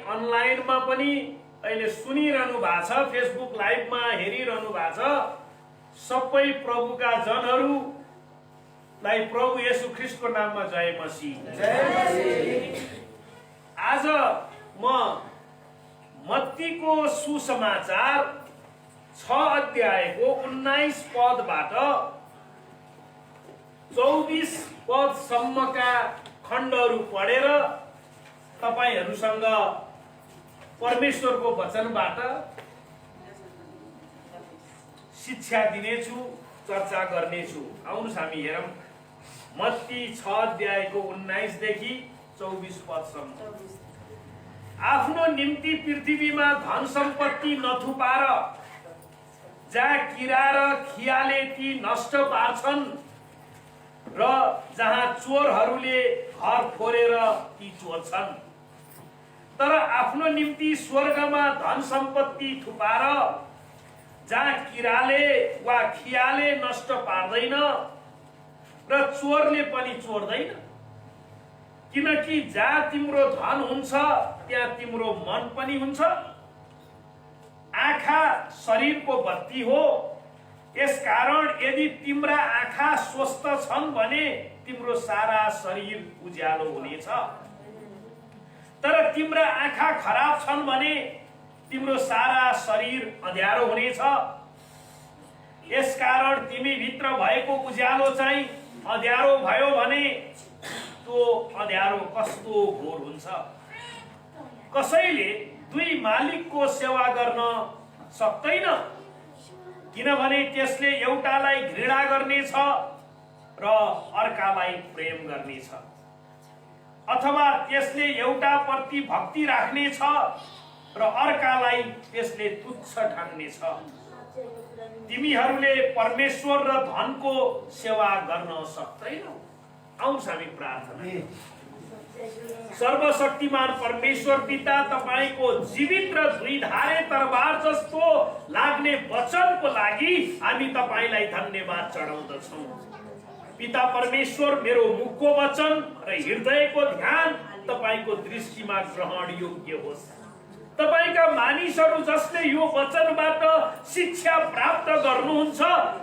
अनलाइनमा पनि अहिले सुनिरहनु भएको छ, फेसबुक लाइभमा हेरिरहनु भएको छ, सबै प्रभुका जनहरूलाई प्रभु येशू ख्रीष्टको नाममा जय मसीह। आज म मत्तीको सुसमाचार 6 अध्यायको 19 पदबाट 24 पदसम्मका खण्डहरू पढेर तपाईहरुसँग परमेश्वरको वचनबाट शिक्षा दिनेछु, चर्चा गर्नेछु। आउनुस् हामी हेरौं मत्ती 6 अध्यायको 19 देखि 24 पदसम्म। आफ्नो निम्ति पृथ्वीमा धन सम्पत्ति नथुपार, जहाँ किरा र खियाले ती नष्ट पार्छन् र जहाँ चोरहरूले घर फोरेर ती चोर्छन्, तर आफ्नो निम्ति स्वर्गमा धन सम्पत्ति थुपार, जहाँ किराले वा खियाले नष्ट पार्दैन र चोरले पनि चोर्दैन। किनकि जहाँ तिम्रो धन हुन्छ त्यहाँ तिम्रो मन पनि हुन्छ। आँखा शरीरको बत्ती हो, यसकारण यदि तिम्रा आँखा स्वस्थ छन् भने तिम्रो सारा शरीर उज्यालो हुनेछ। तर तिम्रा आँखा खराब छन् भने तिम्रो सारा शरीर अँध्यारो हुनेछ। यसकारण तिमी भित्र भएको उज्यालो चाहिँ अँध्यारो भयो भने त्यो अँध्यारो कस्तो घोर हुन्छ। कसैले दुई मालिकको सेवा गर्न सक्दैन, किनभने त्यसले एउटालाई घृणा गर्नेछ र अर्कालाई प्रेम गर्नेछ, अथवा त्यसले एउटाप्रति भक्ति राख्नेछ र अर्कालाई त्यसले तुच्छ ठान्नेछ। तिमीहरूले परमेश्वर र धनको सेवा गर्न सक्दैनौ। आउनुहोस् हामी प्रार्थना। सर्वशक्तिमान परमेश्वर पिता, तपाईको जीवित र दुईधारे तरबार जस्तो लाग्ने वचनको लागि हामी तपाईलाई धन्यवाद चढाउँदछौँ। पिता परमेश्वर, मेरो मुखको वचन र हृदयको ध्यान तपाईको दृष्टिमा ग्रहण योग्य होस्। तपाईका मानिसहरू जसले यो वचनबाट शिक्षा प्राप्त गर्नुहुन्छ,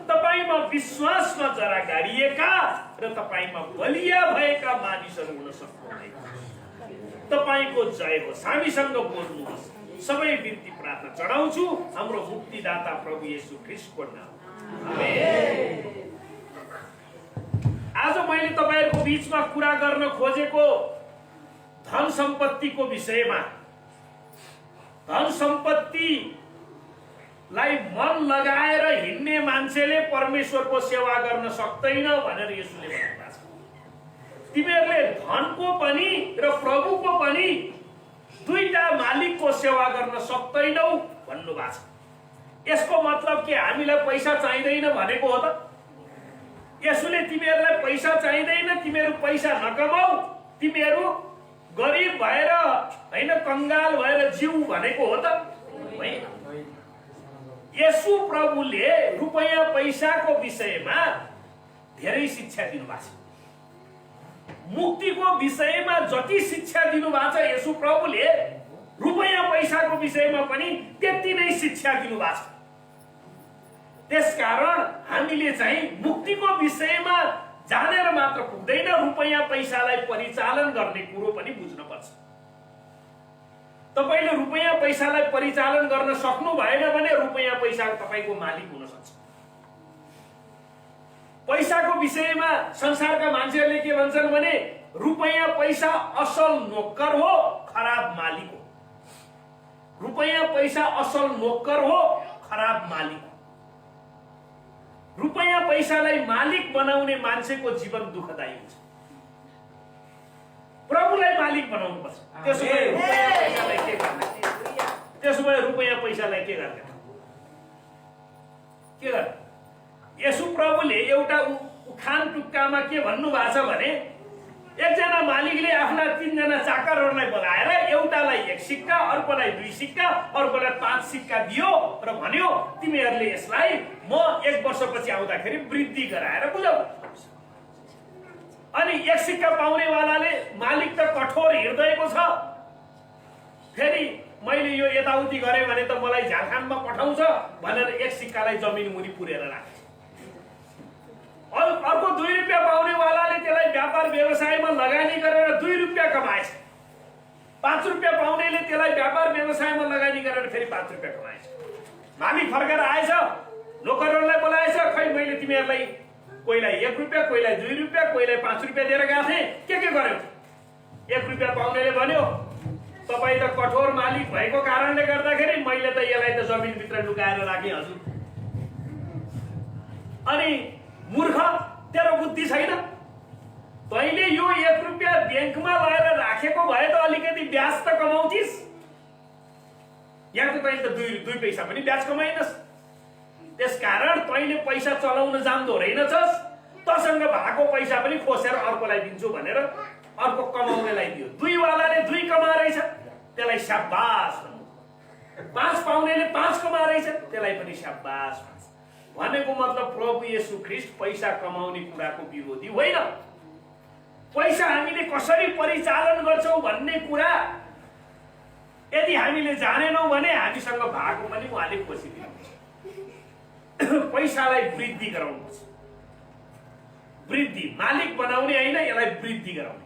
तपाईमा विश्वासमा जरा गाडिएका र तपाईमा बलिया भएका मानिसहरू हुन सक्नुहुनेछ। तपाईको जय होस्, हामीसँग बोल्नुहोस्। सबै बिन्ती प्रार्थना चढाउँछु हाम्रो मुक्तिदाता प्रभु येशू ख्रीष्टको नाम, आमेन। आज मैले तपाईहरुको बीचमा कुरा गर्न खोजेको धन सम्पत्तिको विषयमा। धन सम्पत्तिलाई मन लगाएर हिँड्ने मान्छेले परमेश्वरको सेवा गर्न सक्दैन भनेर येशूले भन्नुभएको छ। तिमीहरूले धनको पनि र प्रभुको पनि दुईटा मालिकको सेवा गर्न सक्दैनौ भन्नुभएको छ। यसको मतलब के हामीलाई पैसा चाहिँदैन भनेको हो त? येशूले तिमीहरूलाई पैसा चाहिँदैन, तिमीहरू पैसा नकमाऊ, तिमीहरू गरिब भएर हैन कंगाल भएर जिउ भनेको हो त? होइन। येशू प्रभुले रुपैयाँ पैसाको विषयमा धेरै शिक्षा दिनुभएको छ। मुक्तिको विषयमा जति शिक्षा दिनुभएको छ येशू प्रभुले, रुपैयाँ पैसाको विषयमा पनि त्यति नै शिक्षा दिनुभएको छ। त्यसकारण हामीले चाहिँ मुक्तिको विषयमा जानेर मात्र पुग्दैन, रुपैयाँ पैसालाई परिचालन गर्ने कुरो पनि बुझ्न पर्छ। तपाईले रुपैयाँ पैसालाई परिचालन गर्न सक्नु भएन भने रुपैयाँ पैसा तपाईको मालिक हुन सक्छ। पैसाको विषयमा संसारका मान्छेहरूले के भन्छन् भने रुपैयाँ पैसा असल नोकर हो, खराब मालिक हो। रुपैयाँ पैसा असल नोकर हो, खराब मालिक हो। रुपैयाँ पैसालाई मालिक बनाउने मान्छेको जीवन दुःखदायी हुन्छ। प्रभुलाई मालिक बनाउनु पर्छ। त्यसो भए रुपैयाँ पैसालाई के गर्ने? त्यसो भए रुपैयाँ पैसालाई के गर्ने? के गर्ने? येशू प्रभुले एउटा उखान टुक्कामा के भन्नु भएको छ भने एकजना मालिकले आफ्ना 3 जना चाकरहरूलाई बोलाएर एउटालाई 1 सिक्का, अर्कोलाई 2 सिक्का, अर्कोलाई 5 सिक्का दियो र भन्यो तिमीहरूले यसलाई म 1 वर्षपछि आउँदाखेरि वृद्धि गराएर बुझाऊ। अनि 1 सिक्का पाउने वालाले, मालिक त कठोर हृदयको छ, फेरि मैले यो यताउति गरेँ भने त मलाई झारखण्डमा पठाउँछ भनेर एक सिक्कालाई जमिन मुनि पुरेर राखे। अर्को 2 रुपियाँ पाउनेवालाले त्यसलाई व्यापार व्यवसायमा लगानी गरेर 2 रुपियाँ कमाएछ। 5 रुपियाँ पाउनेले त्यसलाई व्यापार व्यवसायमा लगानी गरेर फेरि 5 रुपियाँ कमाएछ। मालिक फर्केर आएछ, नोकरहरूलाई बोलाएछ, खै मैले तिमीहरूलाई कोहीलाई 1 रुपियाँ, कोहीलाई 2 रुपियाँ, कोहीलाई 5 रुपियाँ दिएर गएको थिएँ, के गर्यो? 1 रुपियाँ पाउनेले भन्यो तपाईँ त कठोर मालिक भएको कारणले गर्दाखेरि मैले त यसलाई त जमिनभित्र लुकाएर राखेँ हजुर। अनि मूर्ख, तेरो बुद्धि छैन? तैँले यो 1 रुपियाँ ब्याङ्कमा लगेर राखेको भए त अलिकति ब्याज त कमाउँथिस्। यहाँ त तैँले त 2 पैसा पनि ब्याज कमाइनस्। त्यसकारण तैँले पैसा चलाउन जान्दो रहेनछस्। तसँग भएको पैसा पनि खोसेर अर्कोलाई दिन्छु भनेर अर्को कमाउनेलाई दियो। 2 वालाले 2 कमा रहेछ, त्यसलाई शाबास भन्नु। 5 पाउनेले 5 कमा रहेछ, त्यसलाई पनि शाबास भन्छ। भनेको मतलब प्रभु येशू ख्रीष्ट पैसा कमाउने कुराको विरोधी होइन। पैसा हामीले कसरी परिचालन गर्छौं भन्ने कुरा यदि हामीले जानेनौं भने हामीसँग भएको पनि उहाँले खोसिदिनुहुन्छ। पैसालाई वृद्धि गराउनुपर्छ। वृद्धि मालिक बनाउने होइन, यसलाई वृद्धि गराउने।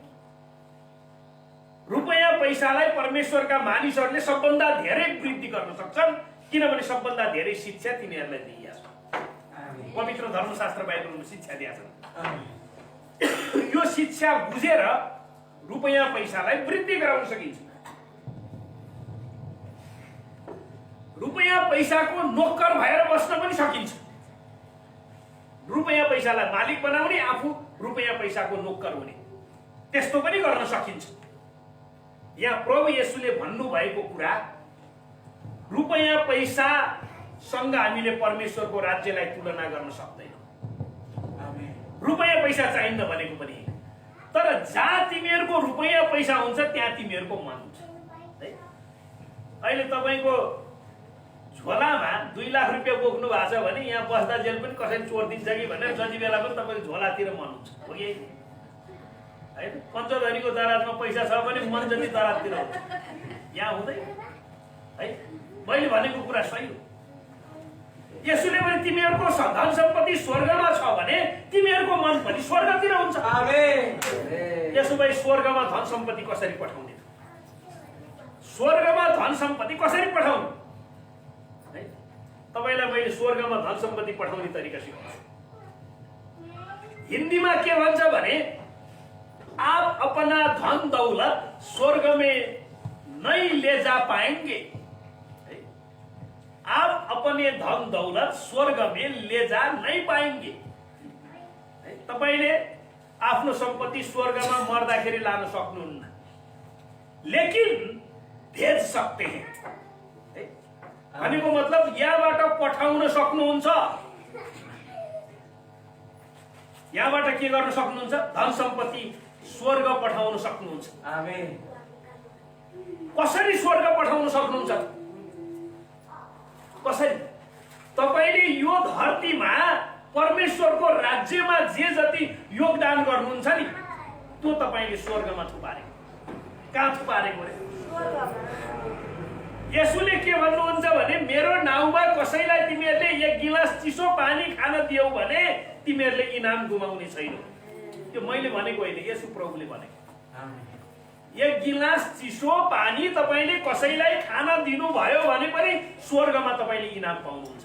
रुपैयाँ पैसालाई परमेश्वरका मानिसहरूले सबभन्दा धेरै वृद्धि गर्न सक्छन्, किनभने सबभन्दा धेरै शिक्षा तिनीहरूलाई दिइएको छ। पवित्र धर्मशास्त्र बाइबलमा शिक्षा दिएको छ। यो शिक्षा बुझेर रुपैयाँ पैसालाई वृद्धि गराउन सकिन्छ। रुपैयाँ पैसाको नोकर भएर बस्न पनि सकिन्छ। रुपैयाँ पैसालाई मालिक बनाउने, आफू रुपैयाँ पैसाको नोकर हुने, त्यस्तो पनि गर्न सकिन्छ। यहाँ प्रभु येशूले भन्नुभएको कुरा रुपैयाँ पैसासँग हामीले परमेश्वरको राज्यलाई तुलना गर्न सक्दैनौँ। रुपैयाँ पैसा चाहिन्न भनेको पनि, तर जहाँ तिमीहरूको रुपैयाँ पैसा हुन्छ त्यहाँ तिमीहरूको मन हुन्छ। अहिले तपाईँको झोलामा 2 लाख रुपियाँ बोक्नु भएको छ भने यहाँ बस्दा जेल पनि कसैले चोर दिन्छ कि भनेर जति बेला पनि तपाईँको झोलातिर मन हुन्छ, हो कि होइन? पञ्चधरीको दराजमा पैसा छ भने मन जति दराजतिर हुन्छ, यहाँ हुँदैन है। मैले भनेको कुरा सही हो। यसुले पनि तिमीहरूको धन सम्पत्ति स्वर्गमा छ भने तिमीहरूको मन पनि स्वर्गतिर हुन्छ। आमेन। यसो भए स्वर्गमा धन सम्पत्ति कसरी पठाउने? स्वर्गमा धन सम्पत्ति कसरी पठाउने? तपाईलाई मैले स्वर्गमा धन सम्पत्ति पठाउने तरिका सिकाउँछु। हिन्दीमा के भन्छ भने आप अपना धन दौलत स्वर्ग में नहीं ले जा पाएंगे। आप अपने धन दौलत स्वर्ग में ले जा नहीं पाएंगे। तपाईले आफ्नो सम्पत्ति स्वर्गमा मर्दाखेरि लान सक्नुहुन्न, लेकिन भेज सकते हैं। भनेको मतलब यहाँबाट पठाउन सक्नुहुन्छ। यहाँबाट के गर्न सक्नुहुन्छ? धन सम्पत्ति स्वर्ग पठाउन सक्नुहुन्छ। आमेन। कसरी स्वर्ग पठाउन सक्नुहुन्छ? कसरी? तपाईले यो धरतीमा परमेश्वरको राज्यमा जे जति योगदान गर्नुहुन्छ नि, त्यो तपाईले स्वर्गमा थुपारेको। कहाँ थुपारेको रे? यसुले के भन्नुहुन्छ भने मेरो नाउँमा कसैलाई तिमीहरूले 1 गिलास चिसो पानी खान दियौ भने तिमीहरूले इनाम गुमाउने छैन। त्यो मैले भनेको होइन, यसु प्रभुले भनेको। 1 गिलास चिसो पानी तपाईले कसैलाई खान दिनु भयो भने पनि स्वर्गमा तपाईले इनाम पाउनुहुन्छ।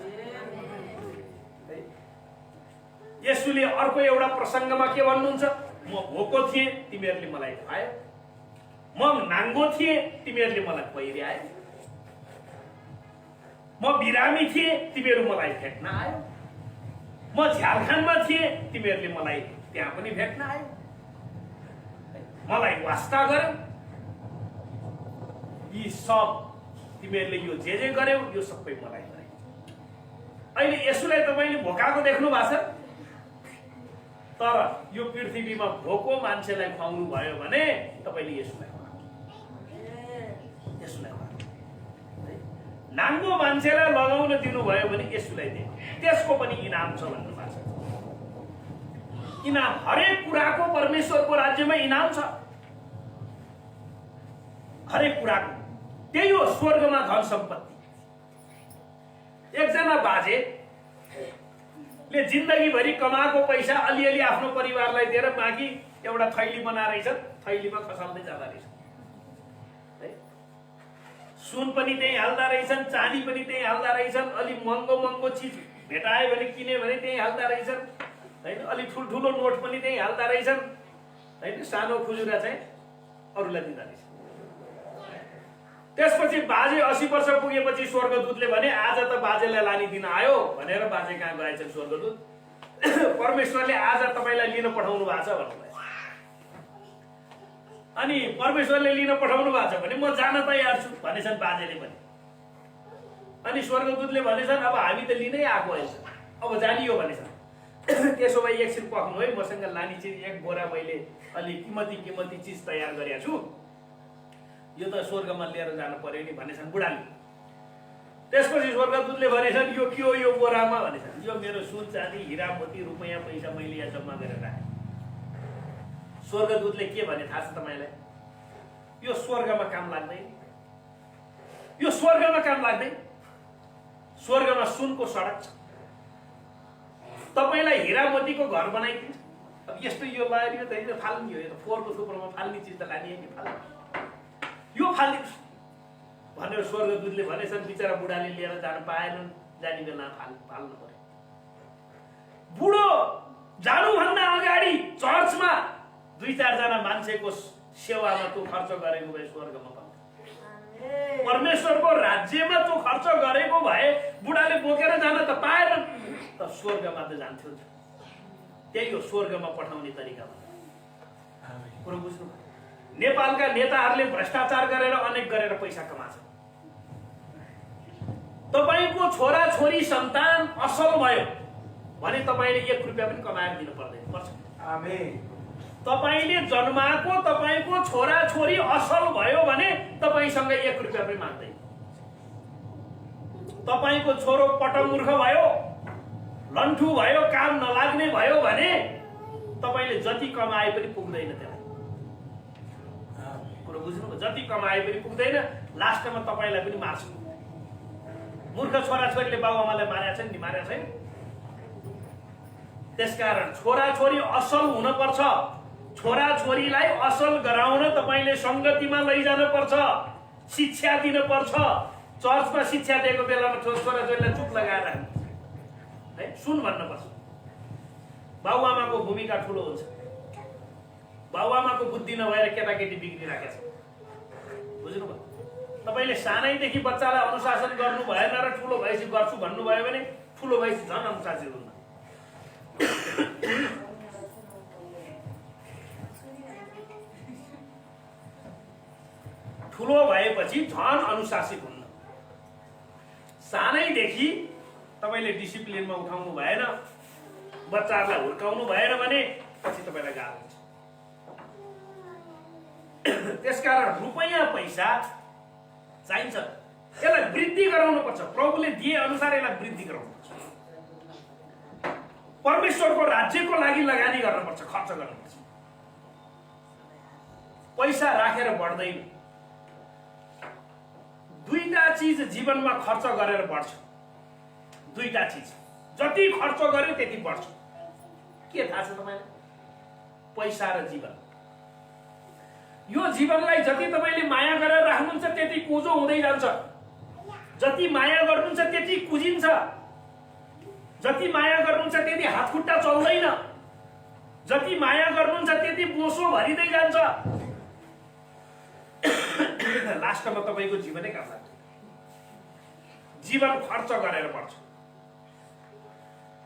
यसुले अर्को एउटा प्रसङ्गमा के भन्नुहुन्छ? म भोको थिएँ तिमीहरूले मलाई खुवायो, म नाङ्गो थिएँ तिमीहरूले मलाई पहिर्यायो, म बिरामी थिएँ तिमीहरू मलाई भेट्न आयो, म झारखण्डमा थिएँ तिमीहरूले मलाई त्यहाँ पनि भेट्न आयो, मलाई वास्ता गर्यौ। यी सब तिमीहरूले यो जे गर्यौ यो सबै मलाई गर्यौ। अहिले यसुलाई तपाईले भोकाको देख्नु भएको छ, तर यो पृथ्वीमा भोको मान्छेलाई खुवाउनु भयो भने तपाईले यसुलाई नाङ्गो मान्छेलाई लगाउन दिनु भयो भने यसुलाई दिनु, त्यसको पनि इनाम छ भन्नु भएको छ। इनाम हरेक कुराको परमेश्वरको राज्यमा इनाम छ, हरेक कुराको। त्यही हो स्वर्गमा धन सम्पत्ति। एकजना बाजेले जिन्दगीभरि कमाएको पैसा अलिअलि आफ्नो परिवारलाई दिएर बाँकी एउटा थैली बनाएर थैलीमा खसाल्दै जाँदा रहेछ है। सुन पनि त्यही हाल्दा रहेछन्, चाँदी पनि त्यही हाल्दा रहेछन्, अलि महँगो चिज भेटायो भने किन्यो भने त्यही हाल्दा रहेछन् हैन, अलि ठुल्ठुलो नोट पनि त्यही हाल्दा रहेछन् हैन, सानो खुजुरा चाहिँ अरूलाई दिँदा रहेछ। त्यसपछि बाजे 80 वर्ष पुगेपछि स्वर्गदूतले भने आज त बाजेलाई लानी दिन आयो भनेर बाजे कहाँ गएछन् स्वर्गदूत। परमेश्वरले आज तपाईलाई लिन पठाउनु भएको छ भन्नुभयो। अनि परमेश्वरले लिन पठाउनु भएको छ भने म जान तयार छु भनेछन् बाजेले पनि। अनि स्वर्गदूतले भनेछन् अब हामी त लिनै आएको होइन, अब जानियो भनेछन्। त्यसो भए एकछिन पक्नु है, मसँग लानी चिज एक बोरा मैले अलि किमती चिज तयार गरेको छु, यो त स्वर्गमा लिएर जानु पर्यो नि भनेछन् बुढाले। त्यसपछि स्वर्गदूतले भनेछन् यो के हो यो बोरामा भनेछन्, यो मेरो सुन चाँदी हिरा मोती रुपैयाँ पैसा मैले यहाँ जम्मा गरेर राखेँ। स्वर्गदूतले के भने थाहा छ तपाईँलाई? यो स्वर्गमा काम लाग्दैन, यो स्वर्गमा काम लाग्दैन। स्वर्गमा सुनको सडक छ, तपाईँलाई हिरा मोतीको घर बनाइदिन्छ। अब यस्तो यो लगाएर यो त फाल्ने हो, यो त फोहोरको थुप्रोमा फाल्ने चिज त लाने कि फाल्ने, यो फालिदिनुहोस् भनेर स्वर्गदूतले भनेछन्। बिचरा बुढाले लिएर जान पाएनन्, जाने बेला फाल्नु पर्यो। बुढो जानुभन्दा अगाडि चर्चमा 2-4 जना मान्छेको सेवामा तँ खर्च गरेको भए स्वर्गमा पाउँछ। परमेश्वरको राज्यमा तँ खर्च गरेको भए बुढाले बोकेर जान त पाएनन्, त स्वर्गमा त जान्थ्यो। त्यही हो स्वर्गमा पठाउने तरिका। कुरो बुझ्नु? नेपालका नेताहरूले भ्रष्टाचार गरेर अनेक गरेर पैसा कमाछन्। तपाईको छोरा छोरी सन्तान असल भयो भने तपाईले 1 रुपैयाँ पनि कमाएर दिनु पर्दैन पर्छ। आमेन। तपाईले जन्माको तपाईको छोरा छोरी असल भयो भने तपाईसँग 1 रुपैयाँ पनि माग्दैन। तपाईको छोरो पटमूर्ख भयो, लन्ठु भयो, काम नलाग्ने भयो भने तपाईले जति कमाए पनि पुग्दैन त्यसलाई। कुरो बुझ्नु? जति कमाए पनि पुग्दैन, लास्टमा तपाईलाई पनि मार्छ। मूर्ख छोराछोरीले बाबुआमालाई मारेका छन् नि, मारेका छैन? त्यसकारण छोराछोरी असल हुन पर्छ। छोराछोरीलाई असल गराउन तपाईले संगतिमा लैजान पर्छ, शिक्षा दिन पर्छ। चर्चमा शिक्षा दिएको बेलामा छोराछोरीलाई चुप लगाएर है सुन भन्न पर्छ। बाबुआमाको भूमिका ठुलो हुन्छ। बाबुआमाको बुद्धि नभएर केटाकेटी बिग्रिराखेको छ। बुझ्नुभयो? तपाईले सानैदेखि बच्चालाई अनुशासन गर्नु भएन र ठुलो भएपछि गर्छु भन्नुभयो भने ठुलो भएपछि झन् अनुशासित हुन्न। ठुलो भएपछि झन् अनुशासित हुन्न। सानैदेखि तपाईले डिसिप्लिनमा उठाउनु भएन, बच्चाहरूलाई हुर्काउनु भएन भने पछि तपाईलाई गाह्रो हुन्छ। त्यसकारण रुपैयाँ पैसा चाहिन्छ, यसलाई वृद्धि गराउनु पर्छ। प्रभुले दिए अनुसार यसलाई वृद्धि गराउनु पर्छ। परमेश्वरको राज्यको लागि लगानी गर्नुपर्छ, खर्च गर्नुपर्छ। पैसा राखेर बढ्दैन। 2टा चिज जीवनमा खर्च गरेर बढ्छ। 2टा चिज जति खर्च गर्यो त्यति बढ्छ। के थाहा छ तपाईलाई? पैसा र जीवन। यो जीवनलाई जति तपाईले माया गरेर राख्नुहुन्छ त्यति कोजो हुँदै जान्छ। जति माया गर्नुहुन्छ त्यति कुजिन्छ। जति माया गर्नुहुन्छ त्यति हातखुट्टा चल्दैन। जति माया गर्नुहुन्छ त्यति बोसो भरिँदै जान्छ। लास्टमा तपाईको जीवनै काम लाग्छ। जीवन खर्च गरेर बढ्छ।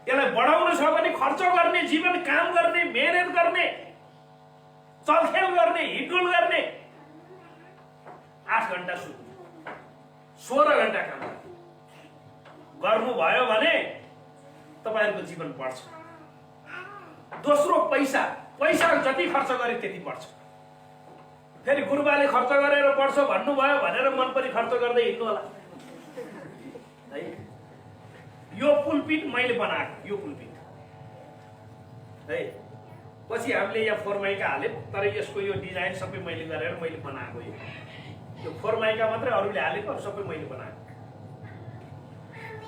यसलाई बढाउनु छ भने खर्च गर्ने, जीवन काम गर्ने, मेहनत गर्ने, चलखेल गर्ने, हिडडुल गर्ने। 8 घण्टा सुत्नु, 16 घण्टा काम गर्नुभयो भने तपाईहरुको जीवन बढ्छ। दोस्रो पैसा। पैसा जति खर्च गरे त्यति बढ्छ। फेरि गुरुबाले खर्च गरेर बढ्छ भन्नुभयो भनेर मन पनि खर्च गर्दै हिँड्नु होला है। यो पुलपिट मैले बनाएको, यो पुलपिट है। पछि हामीले यहाँ फोरमाइका हाल्यौं, तर यसको यो डिजाइन सबै मैले गरेर मैले बनाएको। यो यो फोरमाइका मात्रै अरूले हालेको, अरू सबै मैले बनाएको।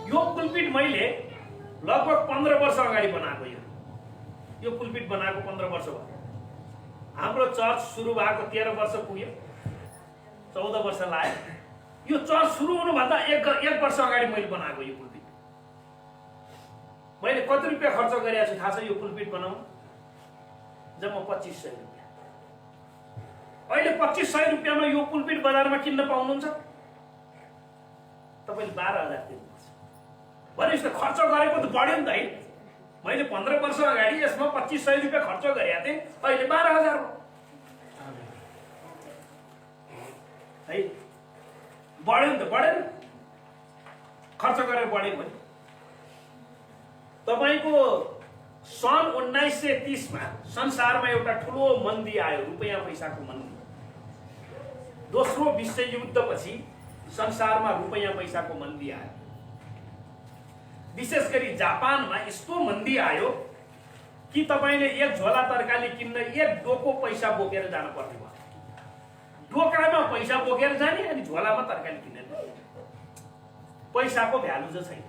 यो पुलपिट मैले लगभग 15 वर्ष अगाडि बनाएको। यो पुलपिट बनाएको 15 वर्ष भयो। हाम्रो चर्च सुरु भएको 13 वर्ष पुग्यो, 14 वर्ष लाग्यो। यो चर्च सुरु हुनुभन्दा एक वर्ष अगाडि मैले बनाएको यो पुलपिट। मैले कति रुपियाँ खर्च गरेको छु थाहा छ यो पुलपिट बनाउन? जम्मा 2500 रुपियाँ। अहिले 2500 रुपियाँमा यो पुलपिट बजारमा किन्न पाउनुहुन्छ? तपाईँले 12,000 तिर्नुपर्छ। भनेपछि त खर्च गरेको त बढ्यो नि त है। मैले 15 वर्ष अगाडि यसमा 2500 रुपियाँ खर्च गरेका थिएँ, अहिले 12,000 हो है। बढ्यो नि त, बढेन? खर्च गरेर बढ्यो भने तपाईको सन् 1930 मा संसारमा एउटा ठुलो मन्दी आयो, रुपैयाँ पैसाको मन्दी। दोस्रो विश्वयुद्धपछि संसारमा रुपैयाँ पैसाको मन्दी आयो। विशेष गरी जापानमा यस्तो मन्दी आयो कि तपाईले एक झोला तरकारी किन्न एक डोको पैसा बोकेर जानु पर्ने भयो। डोकामा पैसा बोकेर जाने अनि झोलामा तरकारी किन्ने। पैसाको भ्यालु चाहिँ छैन।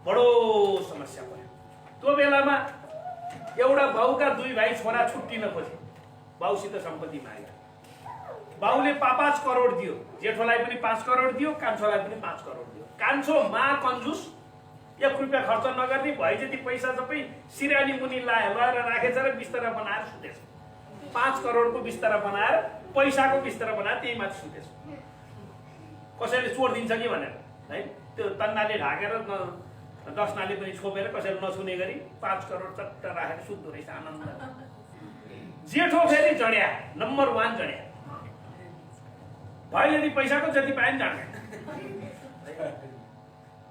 बडो समस्या पर्यो। त्यो बेलामा एउटा बाउका 2 भाइ छोरा छुट्टिन खोजे। बाउसित सम्पत्ति माग्यो। बाउले 5 करोड दियो, जेठोलाई पनि 5 करोड दियो, कान्छोलाई पनि 5 करोड दियो। कान्छो कंजूस, 1 रुपियाँ खर्च नगर्ने, भए जति पैसा सबै सिरानी मुनि लगाएर राखेछ र बिस्तारा बनाएर सुतेछ। 5 करोडको बिस्तारा बनाएर, पैसाको बिस्तारा बनाएर त्यही माथि सुतेछ। कसैले चोर दिन्छ कि भनेर है, त्यो तन्नाले ढाकेर दसनाले पनि छोपेर कसैले नछुने गरी 5 करोड चट्ट राखेर सुत्दो रहेछ आनन्द। जेठो फेरि जड्या, नम्बर 1 जड्या। भाइले पैसाको जति पाए नि जाने।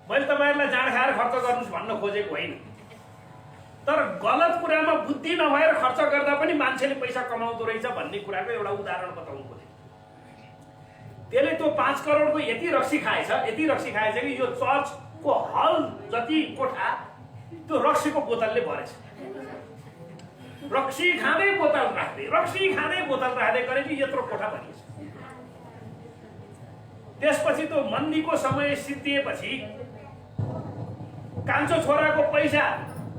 मैले तपाईहरुलाई जाँड खाएर खर्च गर्नुस् भन्न खोजेको होइन, तर गलत कुरामा बुद्धि नभएर खर्च गर्दा पनि मान्छेले पैसा कमाउँदो रहेछ भन्ने कुराको एउटा उदाहरण बताउनु खोजेको। त्यसले त्यो 5 करोडको यति रक्सी खाएछ कि यो चर्चको हल जति कोठा त्यो रक्सीको बोतलले भरेछ। रक्सी खाँदै बोतल राख्दै गरे कि यत्रो कोठा भरिएछ। त्यसपछि त्यो मन्दीको समय सिद्धिएपछि कान्छो छोराको पैसा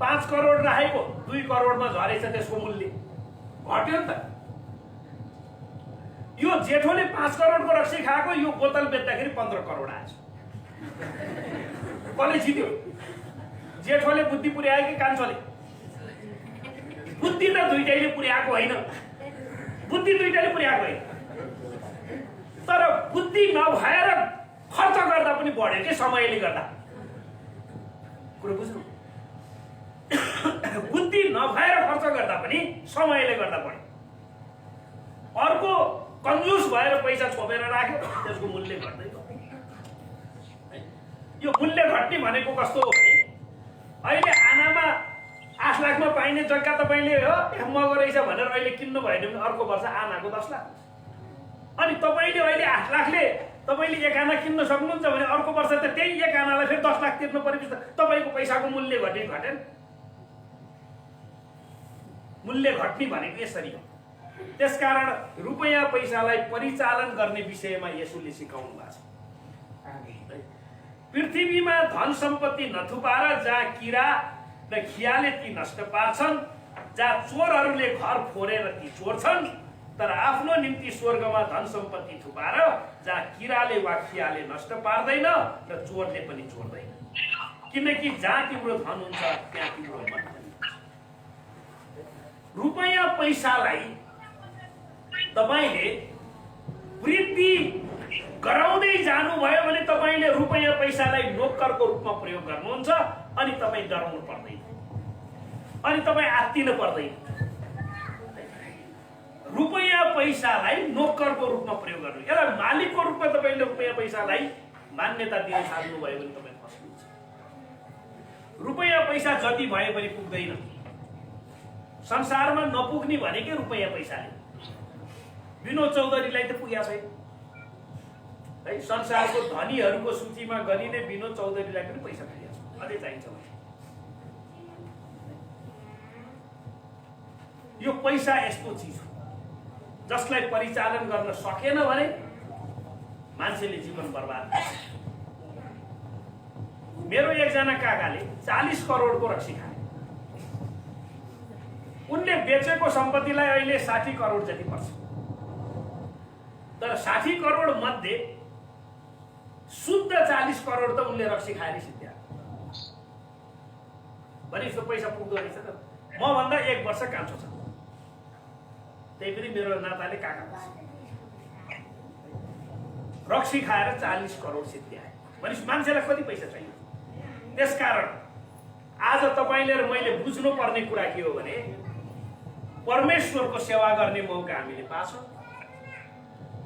5 करोड राखेको 2 करोडमा झरेछ। त्यसको मूल्य घट्यो नि त। यो जेठोले 5 करोडको रक्सी खाएको, यो बोतल बेच्दाखेरि 15 करोड आएछ। कसले जित्यो? जेठोले बुद्धि पुर्यायो कि कान्छोले? बुद्धि त दुईटैले पुर्याएको होइन, तर बुद्धि नभएर खर्च गर्दा पनि बढ्यो के समयले गर्दा। कुरो बुझ्नु? बुद्धि नभएर खर्च गर्दा पनि समयले गर्दा बढ्यो। अर्को कंजूस भएर पैसा छोपेर राख्यो, त्यसको मूल्य घट्दै गयो। यो मूल्य घट्ने भनेको कस्तो हो भने, अहिले आनामा 8 लाखमा पाइने जग्गा तपाईले हो मगो रहेछ भनेर अहिले किन्नु भयो भने अर्को वर्ष आनाको 10 लाख। अनि तपाईले अहिले 8 लाखले तपाईले 1 आना किन्न सक्नुहुन्छ भने अर्को वर्ष त त्यही 1 आनालाई फेरि 10 लाख तिर्नु परेपछि तपाईको पैसाको मूल्य घटेन। मूल्य घट्ने भनेको यसरी हो। त्यसकारण रुपैयाँ पैसालाई परिचालन गर्ने विषयमा येशूले सिकाउनु भएको छ। पृथ्वीमा धन सम्पत्ति नथुपार, जहाँ किरा र खियाले ती नष्ट पार्छन्, जहाँ चोरहरूले घर फोरेर ती चोर्छन्, तर आफ्नो निम्ति स्वर्गमा धन सम्पत्ति थुपार, जहाँ किराले वा खियाले नष्ट पार्दैन र चोरले पनि चोर्दैन। किनकि जहाँ तिम्रो धन हुन्छ त्यहाँ तिम्रो मन पनि हुन्छ। रुपैयाँ पैसालाई तपाईले वृद्धि गराउँदै जानुभयो भने तपाईले रुपैयाँ पैसालाई नोकरको रूपमा प्रयोग गर्नुहुन्छ। अनि तपाई डराउनु पर्दैन, अनि तपाई आत्तिनु पर्दैन। रुपैयाँ पैसालाई नोकरको रूपमा प्रयोग गर्नु, यसलाई मालिकको रूपमा तपाईले रुपैयाँ पैसालाई मान्यता दिन थाल्नुभयो भने तपाई फस्नुहुन्छ। रुपैयाँ पैसा जति भए पनि पुग्दैन। संसारमा नपुग्ने भनेकै रुपैयाँ पैसाले। विनोद चौधरीलाई त पुगेको छैन है। संसारको धनीहरूको सूचीमा गरिने विनोद चौधरीलाई पनि पैसा पुगेको छ, अझै चाहिन्छ भने। यो पैसा यस्तो चिज हो। जसलाई परिचालन गर्न सकेन भने मान्छेले जीवन बर्बाद गर्छ। मेरो एकजना काकाले 40 करोडको रक्सी खाए। उनले बेचेको सम्पत्तिलाई अहिले 60 करोड जति पर्छ। तर 60 करोड मध्ये शुद्ध 40 करोड त उनले रक्सी खाएर सिद्ध्या भने यसो पैसा पुग्दो रहेछ त। म भन्दा 1 वर्ष कान्छो छ, त्यही पनि मेरो नाताले काका रक्सी खाएर 40 करोड सिद्ध्याए भने मान्छेलाई कति पैसा चाहियो। त्यसकारण आज तपाईले र मैले बुझ्नुपर्ने कुरा के हो भने परमेश्वरको सेवा गर्ने मौका हामीले पाछौँ।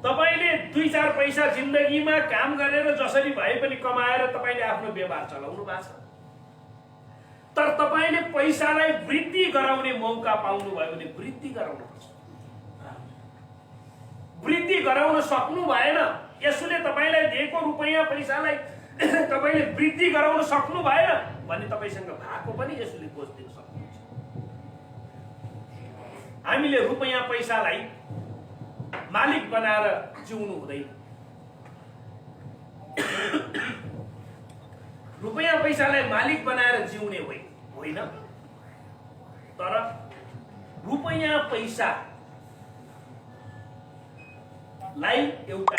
तपाईले 2-4 पैसा जिन्दगीमा काम गरेर जसरी भए पनि कमाएर तपाईले आफ्नो व्यवहार चलाउनु भएको छ। तर तपाईले पैसालाई वृद्धि गराउने मौका पाउनु भयो भने वृद्धि गराउनुपर्छ। वृद्धि गराउन सक्नु भएन, यसले तपाईलाई दिएको रुपैयाँ पैसालाई तपाईले वृद्धि गराउन सक्नु भएन भने तपाईसँग भएको पनि यसले बोझ दिन सक्नुहुन्छ। हामीले रुपैयाँ पैसालाई मालिक बनाएर जिउनु हुँदैन। रुपैयाँ पैसालाई मालिक बनाएर जिउने होइन, तर रुपैयाँ पैसालाई एउटा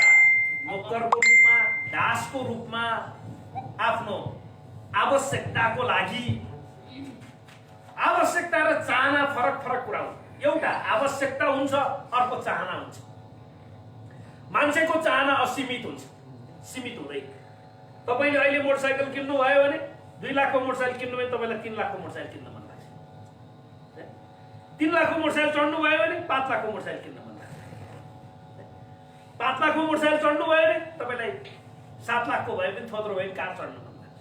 नोकरको रूपमा, दासको रूपमा, आफ्नो आवश्यकताको लागि, आवश्यकता र चाहना फरक कुरा हो। एउटा आवश्यकता हुन्छ, अर्को चाहना हुन्छ। मान्छेको चाहना असीमित हुन्छ, सीमित हुँदैन। तपाईले अहिले मोटरसाइकल किन्नु भयो भने 2 लाखको मोटरसाइकल किन्नु भने तपाईलाई 3 लाखको मोटरसाइकल किन्न मन लाग्छ। 3 लाखको मोटरसाइकल चढ्नु भयो भने 5 लाखको मोटरसाइकल किन्न मन लाग्छ। 5 लाखको मोटरसाइकल चढ्नु भयो भने तपाईलाई 7 लाखको भयो भने थोत्रो भयो कार चढ्नु मन लाग्छ।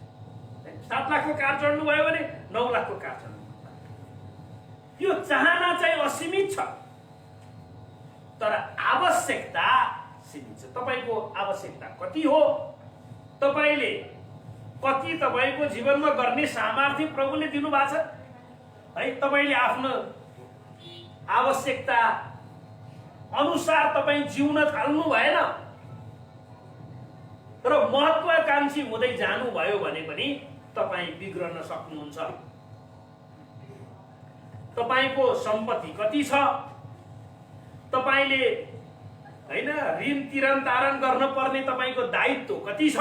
7 लाखको कार चढ्नु भयो भने 9 लाखको कार चढ्नु मन लाग्छ। यो चाहना चाहिँ असीमित छ, तर आवश्यकता सीमित छ। तपाईको आवश्यकता कति हो, तपाईले कति तपाईको जीवनमा गर्ने सामर्थ्य प्रभुले दिनु भएको छ है। तपाईले आफ्नो आवश्यकता अनुसार तपाई जिउन थाल्नु भएन र महत्त्वाकांक्षी हुँदै जानु भयो भने पनि तपाई बिग्रन सक्नुहुन्छ। तपाईको सम्पत्ति कति छ, तपाईले हैन ऋण तिरन गर्न पर्ने तपाईको दायित्व कति छ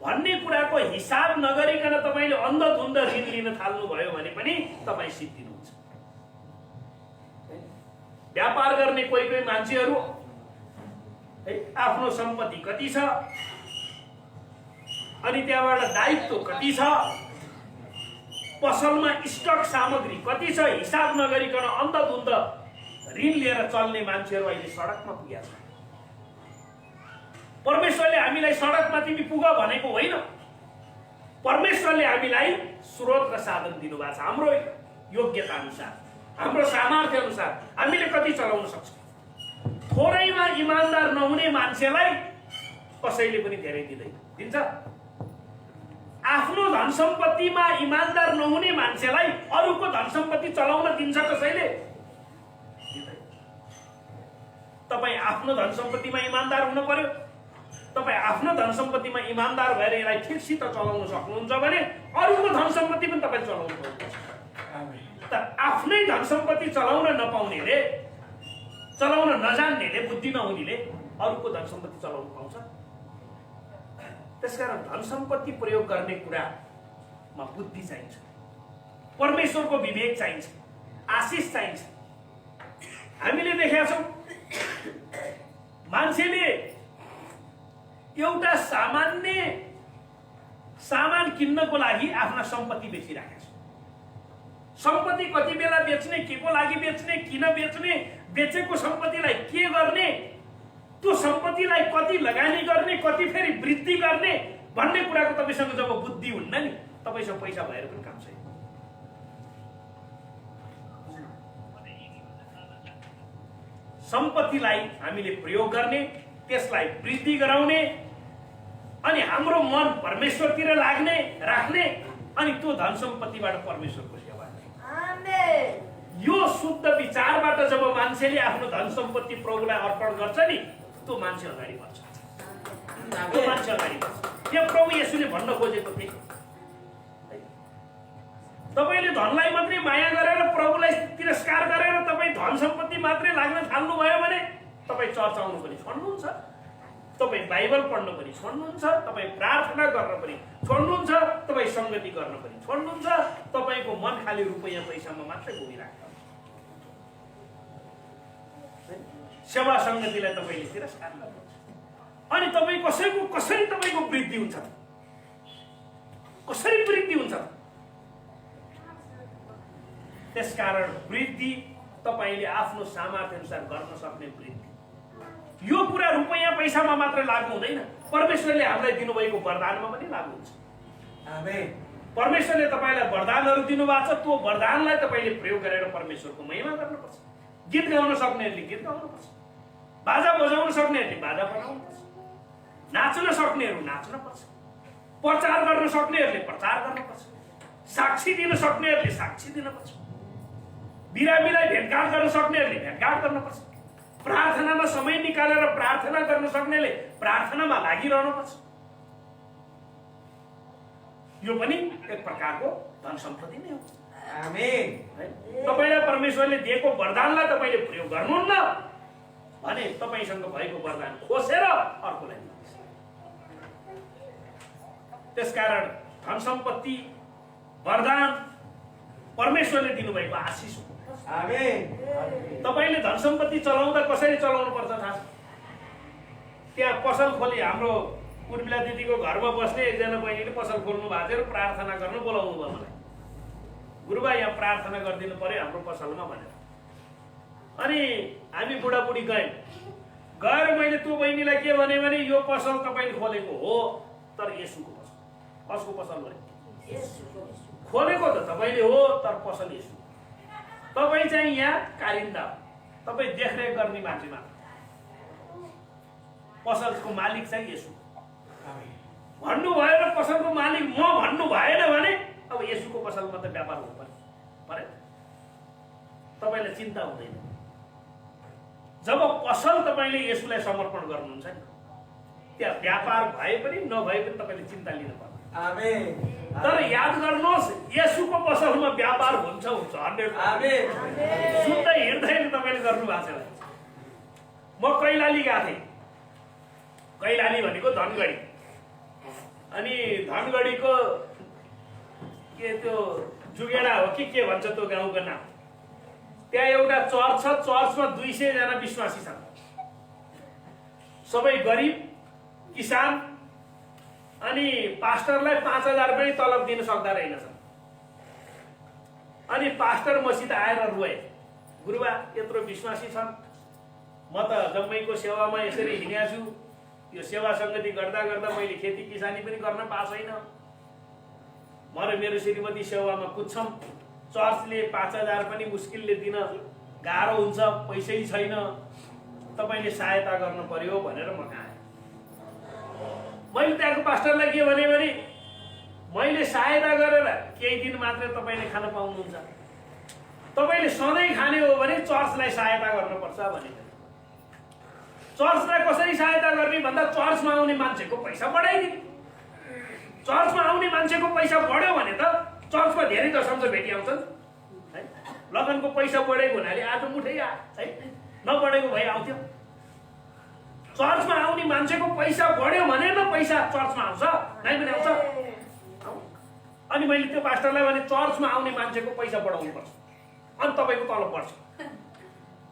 भन्ने कुराको हिसाब नगरिकन तपाईले अन्धधुन्ध ऋण लिन थाल्नु भयो भने पनि तपाई सिद्धिनुहुन्छ। व्यापार गर्ने कोही मान्छेहरू आफ्नो सम्पत्ति कति छ अनि त्यहाँबाट दायित्व कति छ, पसलमा स्टक सामग्री कति छ हिसाब नगरिकन अन्धधुन्ध ऋण लिएर चल्ने मान्छेहरू अहिले सडकमा पुगेका छन्। परमेश्वरले हामीलाई सडकमा तिमी पुग भनेको होइन। परमेश्वरले हामीलाई स्रोत र साधन दिनुभएको छ। हाम्रो योग्यता अनुसार, हाम्रो सामर्थ्य अनुसार हामीले कति चलाउन सक्छौँ। थोरैमा इमानदार नहुने मान्छेलाई कसैले पनि धेरै दिँदैन, दिन्छ। आफ्नो धन सम्पत्तिमा इमानदार नहुने मान्छेलाई अरूको धन सम्पत्ति चलाउन दिन्छ कसैले? तपाई आफ्नो धन सम्पत्तिमा इमानदार हुनु पर्यो। तपाई आफ्नो धन सम्पत्तिमा इमानदार भएर यसलाई ठिकसित चलाउन सक्नुहुन्छ भने अरूको धन सम्पत्ति पनि तपाईले चलाउनु पर्छ। तर आफ्नै धन सम्पत्ति चलाउन नपाउनेले, चलाउन नजान्नेले, बुद्धि नहुनेले अरूको धन सम्पत्ति चलाउन पाउँछ। त्यसकारण धन सम्पत्ति प्रयोग गर्ने कुरामा बुद्धि चाहिन्छ, परमेश्वरको विवेक चाहिन्छ, आशिष चाहिन्छ। हामीले देखेका छौं मान्छेले एउटा सामान्य सामान किन्नको लागि आफ्ना सम्पत्ति बेचिराखेका छन्। सम्पत्ति कति बेला बेच्ने, केको लागि बेच्ने, किन बेच्ने, बेचेको सम्पत्तिलाई के गर्ने, त्यो सम्पत्तिलाई कति लगानी गर्ने, कति फेरि वृद्धि गर्ने भन्ने कुराको तपाईसँग जब बुद्धि हुन्न नि, तपाईसँग पैसा भएर पनि काम छैन। सम्पत्तिलाई हामीले प्रयोग गर्ने, त्यसलाई वृद्धि गराउने अनि हाम्रो मन परमेश्वरतिर लाग्ने, राख्ने अनि त्यो धन सम्पत्तिबाट परमेश्वरको सेवा गर्ने। आमेन। यो शुद्ध विचारबाट जब मान्छेले आफ्नो धन सम्पत्ति प्रभुलाई अर्पण गर्छ नि, त्यो मान्छे अगाडि बढ्छ। त्यो मान्छे अगाडि बढ्छ। त्यो प्रभु येशूले भन्न खोजेको थिए। तपाईले धनलाई मात्रै माया गरेर प्रभुलाई तिरस्कार गरेर तपाईँ धन सम्पत्ति मात्रै लाग्न थाल्नुभयो भने तपाईँ चर्च आउनु पनि छोड्नुहुन्छ, तपाईँ बाइबल पढ्नु पनि छोड्नुहुन्छ, तपाईँ प्रार्थना गर्न पनि छोड्नुहुन्छ, तपाईँ संगति गर्न पनि छोड्नुहुन्छ। तपाईँको मन खाली रुपैयाँ पैसामा मात्रै घुमिराख्छ। सेवा संगतिलाई तपाईँले तिरस्कार गर्नुहुन्छ। अनि तपाईँ कसरी तपाईँको वृद्धि हुन्छ? कसरी वृद्धि हुन्छ? त्यसकारण वृद्धि तपाईँले आफ्नो सामर्थ्य अनुसार गर्न सक्ने वृद्धि। यो कुरा रुपैयाँ पैसामा मात्र लागू हुँदैन, परमेश्वरले हामीलाई दिनुभएको वरदानमा पनि लागू हुन्छ। आमेन। परमेश्वरले तपाईँलाई वरदानहरू दिनुभएको छ, त्यो वरदानलाई तपाईँले प्रयोग गरेर परमेश्वरको महिमा गर्नुपर्छ। गीत गाउन सक्नेहरूले गीत गाउनुपर्छ, बाजा बजाउन सक्नेहरूले बाजा बजाउनुपर्छ, नाच्न सक्नेहरू नाच्न पर्छ, प्रचार गर्न सक्नेहरूले प्रचार गर्नुपर्छ, साक्षी दिन सक्नेहरूले साक्षी दिनुपर्छ, बिरामीलाई भेटघाट गर्न सक्नेहरूले भेटघाट गर्नुपर्छ, प्रार्थनामा समय निकालेर प्रार्थना गर्न सक्नेले प्रार्थनामा लागिरहनुपर्छ। यो पनि एक प्रकारको धन सम्पत्ति नै हो। आमेन। तपाईलाई परमेश्वरले दिएको वरदानलाई तपाईले प्रयोग गर्नुहुन्न भने तपाईसँग भएको वरदान खोसेर अर्कोलाई दिनुहुन्छ। त्यसकारण धन सम्पत्ति वरदान परमेश्वरले दिनुभएको आशिष हो। आमेन। तपाईले धन सम्पत्ति चलाउँदा कसरी चलाउनु पर्छ थाहा छ? त्यहाँ पसल खोली, हाम्रो उर्मिला दिदीको घरमा बस्ने एकजना बहिनीले पसल खोल्नु भएको थियो र प्रार्थना गर्न बोलाउनु भयो मलाई। गुरुबा यहाँ प्रार्थना गरिदिनु पर्यो हाम्रो पसलमा भनेर। अनि हामी बुढाबुढी गएर मैले त्यो बहिनीलाई के भने यो पसल तपाईँले खोलेको हो, तर येशूको पसल। कसको पसल भने? खोलेको त तपाईँले हो, तर पसल येशू। तपाईँ चाहिँ यहाँ कारिन्दा हो, तपाईँ देखरेख गर्ने मान्छे मात्र। पसलको मालिक चाहिँ येशू भन्नुभयो र पसलको मालिक म भन्नु भएन भने अब येशूको पसलमा त व्यापार हुनु पर्यो। तपाईँलाई चिन्ता हुँदैन। जब पसल तपाईँले येशूलाई समर्पण गर्नुहुन्छ नि, त्यहाँ व्यापार भए पनि नभए पनि तपाईँले चिन्ता लिनु पर्छ। आमेन। तर याद गर्नुहोस्, येशूको पसलमा व्यापार हुन्छ 100%। आमेन। शुद्ध हृदयले तपाईँले गर्नु भएको छ। म कैलाली गएको थिएँ। कैलाली भनेको धनगढी। अनि धनगढीको के त्यो जुगेडा हो कि के भन्छ त्यो गाउँको नाम, त्यहाँ एउटा चर्च छ। चर्चमा 200 जना विश्वासी छन्, सबै गरिब किसान। अनि पास्टरलाई 5000 पनि तलब दिन सक्दा रहेनछन्। अनि पास्टर मसित आएर रोए, गुरुबा यत्रो विश्वासी छन्, म त जम्मैको सेवामा यसरी हिँडेको छु, यो सेवा संगति गर्दा गर्दा मैले खेती किसानी पनि गर्न पाएको छैन, म र मेरो श्रीमती सेवामा कुद्छौँ, चर्चले 5000 पनि मुस्किलले दिन गाह्रो हुन्छ, पैसै छैन, तपाईँले सहायता गर्नु पर्यो भनेर म कहाँ आएँ। मैले त्यहाँको पास्टरलाई के भने मैले सहायता गरेर केही दिन मात्रै तपाईँले खान पाउनुहुन्छ, तपाईँले सधैँ खाने हो भने चर्चलाई सहायता गर्नुपर्छ भने। चर्चलाई कसरी सहायता गर्ने भन्दा चर्चमा आउने मान्छेको पैसा बढाइदिने। चर्चमा आउने मान्छेको पैसा बढ्यो भने त चर्चमा धेरै दशंश भेटी आउँछन् है। लगनको पैसा बढेको हुनाले आज मुठै है, नबढेको भए आउँथ्यो। चर्चमा आउने मान्छेको पैसा बढ्यो भने न पैसा चर्चमा आउँछ, नै पनि आउँछ। अनि मैले त्यो पास्टरलाई भने चर्चमा आउने मान्छेको पैसा बढाउनु पर्छ, अनि तपाईँको तलब बढ्छ।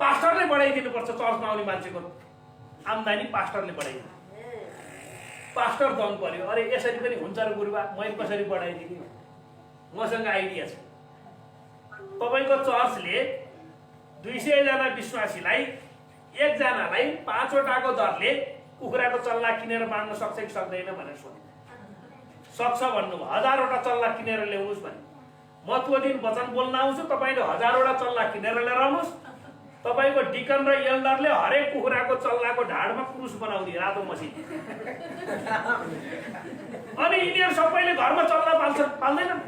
पास्टरले बढाइदिनु पर्छ चर्चमा आउने मान्छेको आम्दानी, पास्टरले बढाइदिनु। पास्टर दम पर्यो, अरे यसरी पनि हुन्छ र गुरुबा, मैले कसरी बढाइदिने? मसँग आइडिया छ। तपाईँको चर्चले 200 जना विश्वासीलाई एकजनालाई 5 वटाको दरले कुखुराको चल्ला किनेर बाँड्न सक्छ कि सक्दैन भनेर सोध्नु। सक्छ भन्नुभयो, 1000 वटा चल्ला किनेर ल्याउनुहोस् भने। म त्यो दिन वचन बोल्न आउँछु, तपाईँले 1000 वटा चल्ला किनेर लिएर आउनुहोस्। तपाईँको डिकन र एल्डरले हरेक कुखुराको चल्लाको ढाडमा क्रुस बनाउने रातो मसिन। अनि यिनीहरू सबैले घरमा चल्ला पाल्दैनन्,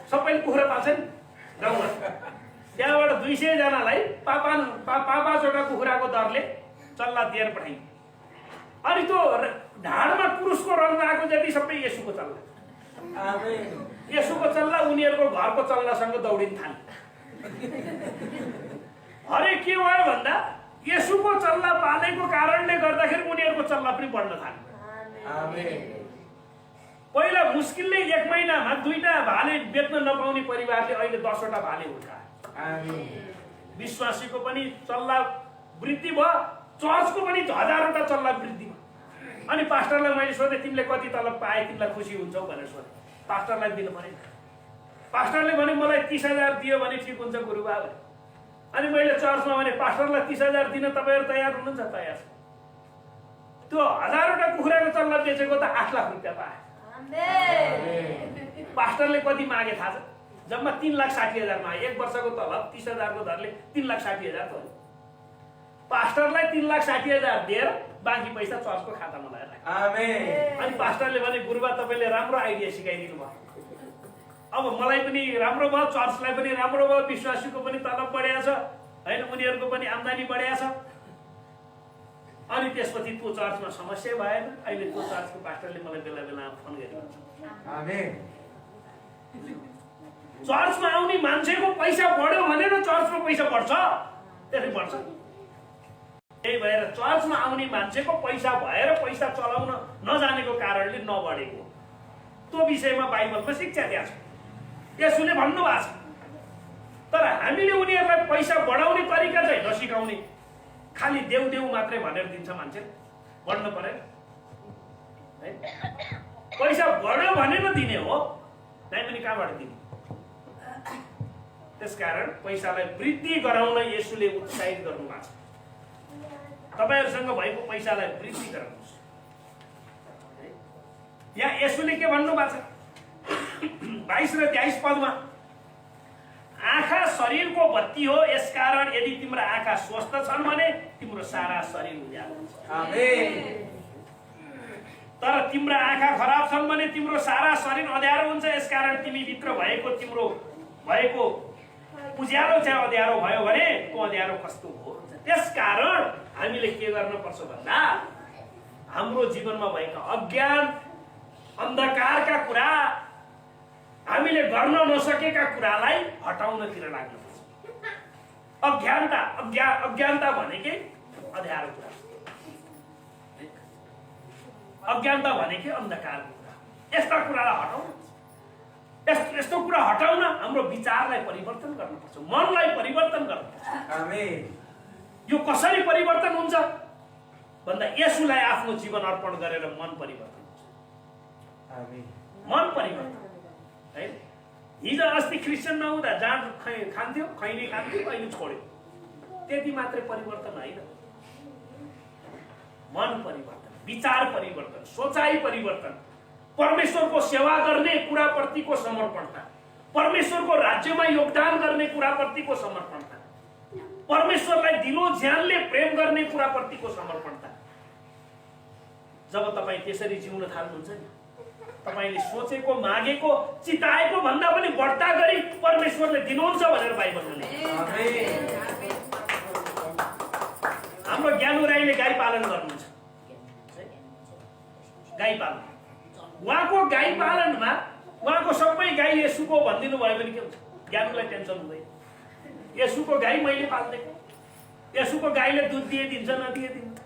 सबैले कुखुरा पाल्छन् गाउँमा। त्यहाँबाट 200 जनालाई पाँचवटा कुखुराको दरले चल्ला दिएर पठाइयो। अनि त्यो ढाडमा पुरुषको रङ आएको जति सबै येशूको चल्ला। येशूको चल्ला उनीहरूको घरको चल्लासँग दौडिन थाले। अरे के भयो भन्दा येशूको चल्ला पालेको कारणले गर्दाखेरि उनीहरूको चल्ला पनि बढ्न थाल्यो। पहिला मुस्किलले 1 महिनामा 2टा भाले बेच्न नपाउने परिवारले अहिले 10वटा भाले हुर्काए। विश्वासीको पनि चल्ला वृद्धि भयो, चर्चको पनि 1000वटा चल्ला वृद्धि भयो। अनि पास्टरलाई मैले सोधेँ तिमीले कति तलब पाए तिमीलाई खुसी हुन्छौ भनेर सोधेँ। पास्टरलाई दिनु परेन। पास्टरले भने मलाई 30,000 दियो भने ठिक हुन्छ गुरुबा। अनि मैले चर्चमा भने पास्टरलाई 30,000 दिन तपाईहरु तयार हुनुहुन्छ? तयार छ। त्यो 1000वटा कुखुराको चल्ला बेचेको त 8 लाख रुपैयाँ पाए। पास्टरले कति मागे थाहा छ? जम्मा 3,60,000 मागे। 1 वर्षको तलब 30,000 को दरले 3,60,000 भयो। पास्टरलाई 3,60,000 दिएर बाँकी पैसा चर्चको खातामा लगाएर राखे। अनि पास्टरले भने गुरुबा तपाईले राम्रो आइडिया सिकाइदिनु भयो। अब मलाई पनि राम्रो भयो, चर्चलाई पनि राम्रो भयो, विश्वासीको पनि तलब बढेको छ हैन, उनीहरूको पनि आम्दानी बढेको छ। अनि त्यसपछि त्यो चर्चमा समस्या भएन। अहिले त्यो चर्चको पास्टरले मलाई बेला बेला फोन गरिरहन्छ। आमेन। चर्चमा आउने मान्छेको पैसा बढ्यो भने न चर्चको पैसा बढ्छ, त्यसै बढ्छ। त्यही भएर चर्चमा आउने मान्छेको पैसा भएर पैसा चलाउन नजानेको कारणले नबढेको, त्यो विषयमा बाइबलमा शिक्षा दिएको छ। यसुले भन्नुभएको छ। तर हामीले उनीहरूलाई पैसा बढाउने तरिका चाहिँ नसिकाउने, खाली देऊ देऊ मात्रै भनेर दिन्छ मान्छे। बढ्नु पर्यो है, पैसा बढ्यो भने न दिने हो, नै पनि कहाँबाट दिने? त्यसकारण पैसालाई वृद्धि गराउन येशूले उत्साहित गर्नुभएको छ। तपाईहरुसँग भएको पैसालाई वृद्धि गराउनुस्। यहाँ येशूले के भन्नुभएको छ? 22 र 23 पदमा, आँखा शरीरको बत्ती हो, यसकारण यदि तिम्रो आँखा स्वस्थ छन् भने तिम्रो सारा शरीर उज्यालो हुन्छ। आमेन। तर तिम्रो आँखा खराब छन् भने तिम्रो सारा शरीर अँध्यारो हुन्छ। यसकारण तिमी भित्र भएको तिम्रो भएको उज्यालो चाहिँ अँध्यारो भयो भने त्यो अँध्यारो कस्तो हो? त्यसकारण हामीले के गर्न पर्छ भन्दा हाम्रो जीवनमा भएका अज्ञान, अन्धकारका कुरा, हामीले गर्न नसकेका कुरालाई हटाउनतिर लाग्नुपर्छ। अज्ञानता भनेकै अँध्यारो कुरा, अज्ञानता भनेकै अन्धकारको कुरा। यस्ता कुरालाई हटाउनु, यस्तो कुरा हटाउन हाम्रो विचारलाई परिवर्तन गर्नुपर्छ, मनलाई परिवर्तन गर्नुपर्छ। आमेन। यो कसरी परिवर्तन हुन्छ भन्दा येशूलाई आफ्नो जीवन अर्पण गरेर मन परिवर्तन हुन्छ। आमेन। मन परिवर्तन है। हिजो अस्ति क्रिस्चियन नहुँदा जाँड खान्थ्यो, खैनी खान्थ्यो, अहिले छोड्यो, त्यति मात्रै परिवर्तन होइन। मन परिवर्तन, विचार परिवर्तन, सोचाइ परिवर्तन, परमेश्वरको सेवा गर्ने कुराप्रतिको समर्पणता, परमेश्वरको राज्यमा योगदान गर्ने कुराप्रतिको समर्पणता, परमेश्वरलाई दिलो ज्यानले प्रेम गर्ने कुराप्रतिको समर्पणता। जब तपाईँ त्यसरी जिउन थाल्नुहुन्छ नि, तपाईले सोचेको, मागेको, चिताएको भन्दा पनि बढ्ता गरी परमेश्वरले दिनुहुन्छ भनेर बाइबलमा लेखेको छ। आमेन। हाम्रो ज्ञानु राईले गाई पालन गर्नुहुन्छ। गाई पालन, उहाँको गाई पालनमा उहाँको सबै गाई येशूको भनिदिनु भयो भने के हुन्छ? ज्ञानुलाई टेन्सन हुँदैन। येशूको गाई मैले पाल्देको, येशूको गाईले दुध दिन्छ नदिए दिन्छ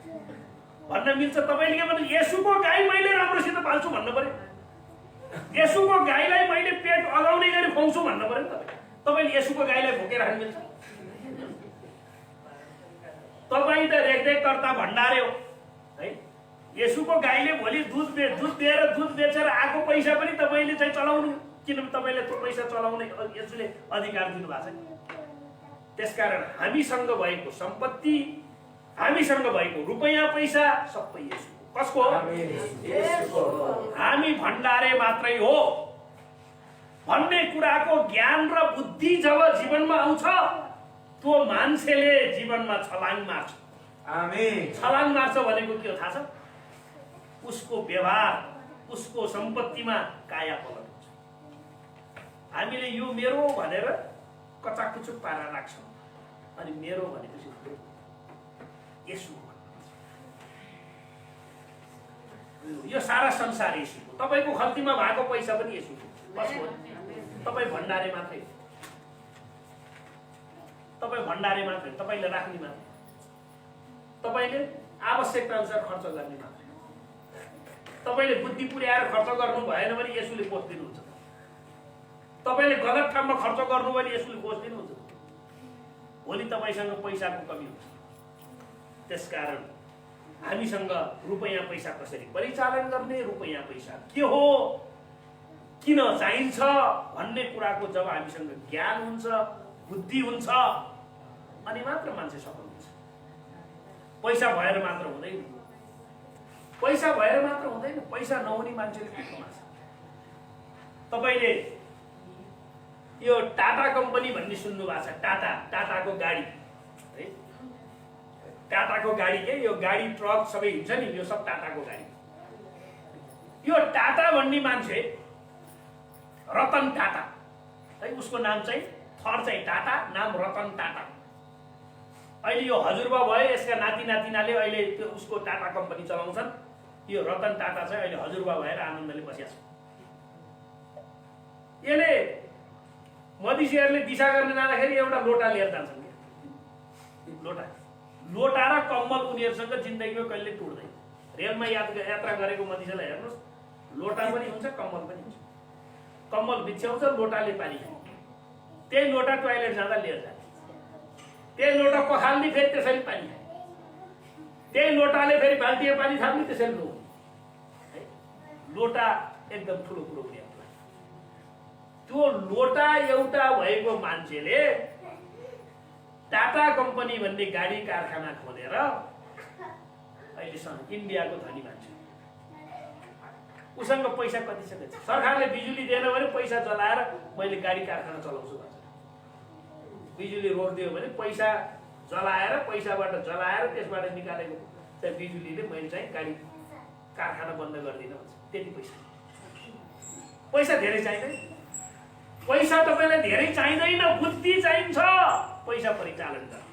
भन्न मिल्छ। तपाईले के भन्नु? येशूको गाई मैले राम्रोसित पाल्छु भन्नु पर्यो। येशूको गाईलाई मैले पेट अगाउने गरी खुवाउँछु भन्नु पर्यो नि तपाईले येशूको गाईलाई भोकेर खान मिल्छ? तपाईँ त रेखदेखकर्ता भण्डारे हो है। येशूको गाईले भोलि दूध दिएर दूध बेचेर आएको पैसा पनि तपाईले चाहिँ चलाउनु, किनभने तपाईले त्यो पैसा चलाउने येशूले अधिकार दिनुभएको छ। त्यसकारण हामीसँग भएको सम्पत्ति, हामीसँग भएको रुपैयाँ पैसा सबै येशूको। कसको? येशूको। हामी भण्डारे मात्रै हो भन्ने कुराको ज्ञान र बुद्धि जब जीवनमा आउँछ, त्यो मान्छेले जीवनमा छलाङ मार्छ। आमेन। छलाङ मार्छ भनेको के हो थाहा छ? उसको व्यवहार, उसको सम्पत्तिमा कायापलट हुन्छ। हामीले यो मेरो भनेर कचाकुचुक पारा राख्छ। अनि मेरो भनेपछि यसो यो सारा संसार यसुको। तपाईको खल्तीमा भएको पैसा पनि यसुको। कसको? तपाई भण्डारे मात्रै, तपाई भण्डारे मात्रै, तपाईले राख्ने मात्रै, तपाईले आवश्यकता अनुसार खर्च गर्ने मात्रै। तपाईले बुद्धि पुर्याएर खर्च गर्नु भएन भने यसुले कोष दिनुहुन्छ। तपाईले गलत ठाउँमा खर्च गर्नु भने यसुले कोष दिनुहुन्छ। भोलि तपाईसँग पैसाको कमी हुन्छ। त्यसकारण हामीसँग रुपैयाँ पैसा कसरी परिचालन गर्ने, रुपैयाँ पैसा के हो, किन चाहिन्छ भन्ने कुराको जब हामीसँग ज्ञान हुन्छ, बुद्धि हुन्छ, अनि मात्र मान्छे सफल हुन्छ। पैसा भएर मात्र हुँदैन, पैसा भएर मात्र हुँदैन। पैसा नहुने मान्छेले के कमान्छ? तपाईले यो टाटा कम्पनी भन्ने सुन्नु भएको छ? टाटाको गाडी है, टाटाको गाडी के यो गाडी ट्रक सबै हिँड्छ नि, यो सब टाटाको गाडी। यो टाटा भन्ने मान्छे रतन टाटा है, उसको नाम चाहिँ थर चाहिँ टाटा, नाम रतन टाटा। अहिले यो हजुरबा भयो, यसका नाति नातिनाले अहिले त्यो उसको टाटा कम्पनी चलाउँछन्। यो रतन टाटा चाहिँ अहिले हजुरबा भएर आनन्दले बसिया छ। यसले मधेसीहरूले दिशा गर्न जाँदाखेरि एउटा लोटा लिएर जान्छन्। लोटा र कम्मल उनीहरूसँग जिन्दगीमा कहिले टुट्दैन। रेलमा यात्रा गरेको मधेसीलाई हेर्नुहोस्, लोटा पनि हुन्छ, कम्मल पनि हुन्छ। कम्मल बिछ्याउँछ, लोटाले पानी खान्छ। त्यही लोटा टोयलेट जाँदा लिएर जान्छ। त्यही लोटा पखाल्ने, फेरि त्यसरी पानी खाने। त्यही लोटाले फेरि बाल्टीमा पानी थाप्ने, त्यसरी नुहाउने। लोटा एकदम ठुलो कुरो हुने। त्यो लोटा एउटा भएको मान्छेले टाटा कम्पनी भन्ने गाडी कारखाना खोलेर अहिलेसम्म इन्डियाको धनी मान्छे। उसँग पैसा कति छ? सरकारले बिजुली दिएन भने पैसा जलाएर मैले गाडी कारखाना चलाउँछु भन्छ। बिजुली रोकिदियो भने पैसा जलाएर, पैसाबाट जलाएर त्यसबाट निकालेको चाहिँ बिजुलीले मैले चाहिँ गाडी कारखाना बन्द गर्दिनँ भन्छ। त्यति पैसा। पैसा धेरै चाहिँदैन। पैसा तपाईलाई धेरै चाहिँदैन, बुद्धि चाहिन्छ पैसा परिचालन गर्न।